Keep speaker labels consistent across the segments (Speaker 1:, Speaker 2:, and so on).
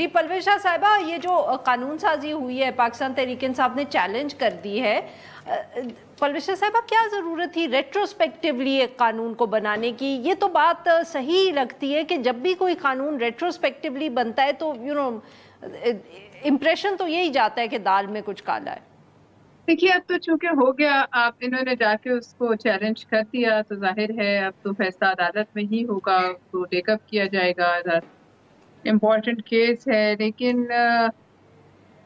Speaker 1: जी परवेशा साहिबा, ये जो कानून साजी हुई है पाकिस्तान तहरीक इंसाफ ने चैलेंज कर दी है, परवेशा साहिबा क्या ज़रूरत थी रेट्रोस्पेक्टिवली एक कानून को बनाने की? ये तो बात सही लगती है कि जब भी कोई कानून रेट्रोस्पेक्टिवली बनता है तो इम्प्रेशन तो यही जाता है कि दाल में कुछ काला है।
Speaker 2: देखिए, अब तो चूंकि हो गया, आप इन्होंने जाके उसको चैलेंज कर दिया तो जाहिर है अब तो फैसला अदालत में ही होगा, तो टेकअप किया जाएगा। इम्पोर्टेंट केस है, लेकिन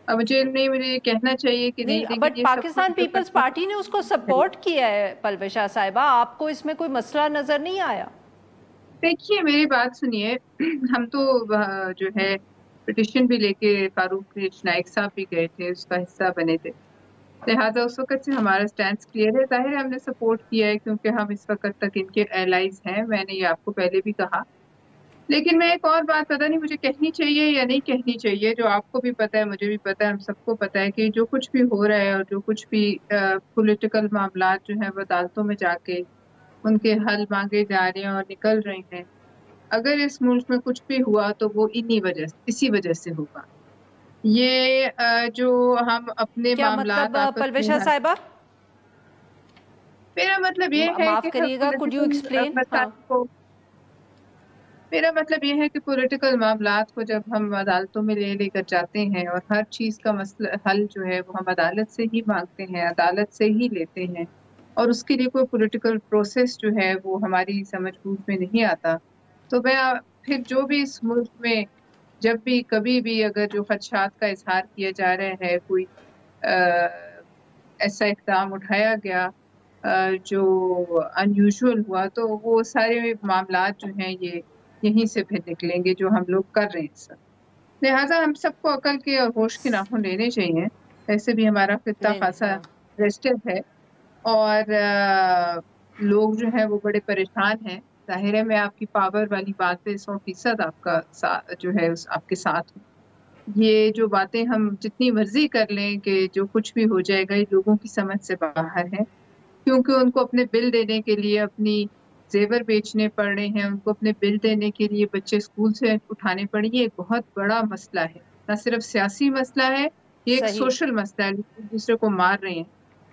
Speaker 2: मुझे कहना चाहिए कि नहीं,
Speaker 1: नहीं, बट
Speaker 2: लेकिन ये सब
Speaker 1: पाकिस्तान पीपल्स पार्टी ने उसको सपोर्ट किया है। परवेशा साहिबा, आपको इसमें कोई मसला नजर नहीं आया?
Speaker 2: देखिए, मेरी बात सुनिए। हम तो जो है पिटिशन भी लेके फारूक नाइक साहब भी गए थे, उसका हिस्सा बने थे, लिहाजा उस वक्त से हमारा स्टैंड क्लियर है। जाहिर है हमने सपोर्ट किया है क्योंकि हम इस वक्त तक इनके एलाइज हैं, मैंने ये आपको पहले भी कहा। लेकिन मैं एक और बात, पता नहीं मुझे कहनी चाहिए या नहीं कहनी चाहिए, जो आपको भी पता है, मुझे भी पता है, हम सबको पता है कि जो कुछ भी हो रहा है और जो कुछ भी पॉलिटिकल मामला जो है वो अदालतों में जाके उनके हल मांगे जा रहे हैं और निकल रहे हैं। अगर इस मुल्क में कुछ भी हुआ तो वो इसी वजह से होगा। ये जो हम अपने
Speaker 1: क्या
Speaker 2: मामलात
Speaker 1: मतलब
Speaker 2: आपस में
Speaker 1: परवेशा साहिबा?
Speaker 2: मेरा मतलब ये है
Speaker 1: माफ
Speaker 2: कि
Speaker 1: करिएगा, कुड यू
Speaker 2: पॉलिटिकल
Speaker 1: एक्सप्लेन?
Speaker 2: मसाइल
Speaker 1: हाँ,
Speaker 2: को मेरा मतलब ये है कि पॉलिटिकल मामलात को जब हम अदालतों में लेकर जाते हैं और हर चीज़ का मसला हल जो है वो हम अदालत से ही मांगते हैं, अदालत से ही लेते हैं, और उसके लिए कोई पॉलिटिकल प्रोसेस जो है वो हमारी समझ बूझ में नहीं आता। तो मैं फिर जो भी इस मुल्क में जब भी कभी भी अगर जो खदशात का इजहार किया जा रहा है, कोई ऐसा इक़दाम उठाया गया जो अनयूजुअल हुआ, तो वो सारे मामलात जो हैं ये यहीं से फिर निकलेंगे जो हम लोग कर रहे हैं सब। लिहाजा हम सबको अकल के और होश के नाखून लेने चाहिए। वैसे भी हमारा खित्ता
Speaker 1: नहीं नहीं,
Speaker 2: खासा
Speaker 1: हाँ,
Speaker 2: रेस्टेड है और लोग जो हैं वो बड़े परेशान हैं। ज़ाहिर है मैं आपकी पावर वाली बात पे 100% आपका जो है उस आपके साथ हूँ। ये जो बातें हम जितनी मर्ज़ी कर लें कि जो कुछ भी हो जाएगा, ये लोगों की समझ से बाहर है। क्योंकि उनको अपने बिल देने के लिए अपनी ज़ेवर बेचने पड़ रहे हैं, उनको अपने बिल देने के लिए बच्चे स्कूल से उठाने पड़े। ये एक बहुत बड़ा मसला है, ना सिर्फ सियासी मसला है, ये एक
Speaker 1: सही।
Speaker 2: सोशल मसला है, लोग एक-दूसरे को मार रहे हैं।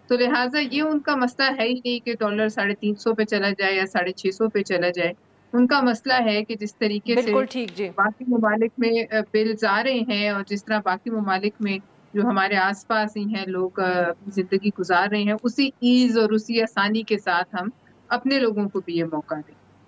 Speaker 2: तो लिहाजा ये उनका मसला है ही नहीं कि डॉलर 350 पे चला जाए या 650 पे चला जाए। उनका मसला है कि जिस तरीके से
Speaker 1: बिल्कुल ठीक जी।
Speaker 2: बाकी ममालिक में बिल्स आ रहे हैं और जिस तरह बाकी ममालिक में जो हमारे आस-पास ही हैं लोग अपनी ज़िंदगी गुज़ार रहे हैं, उसी ईज़ और उसी आसानी के साथ हम अपने लोगों को भी ये मौका दें।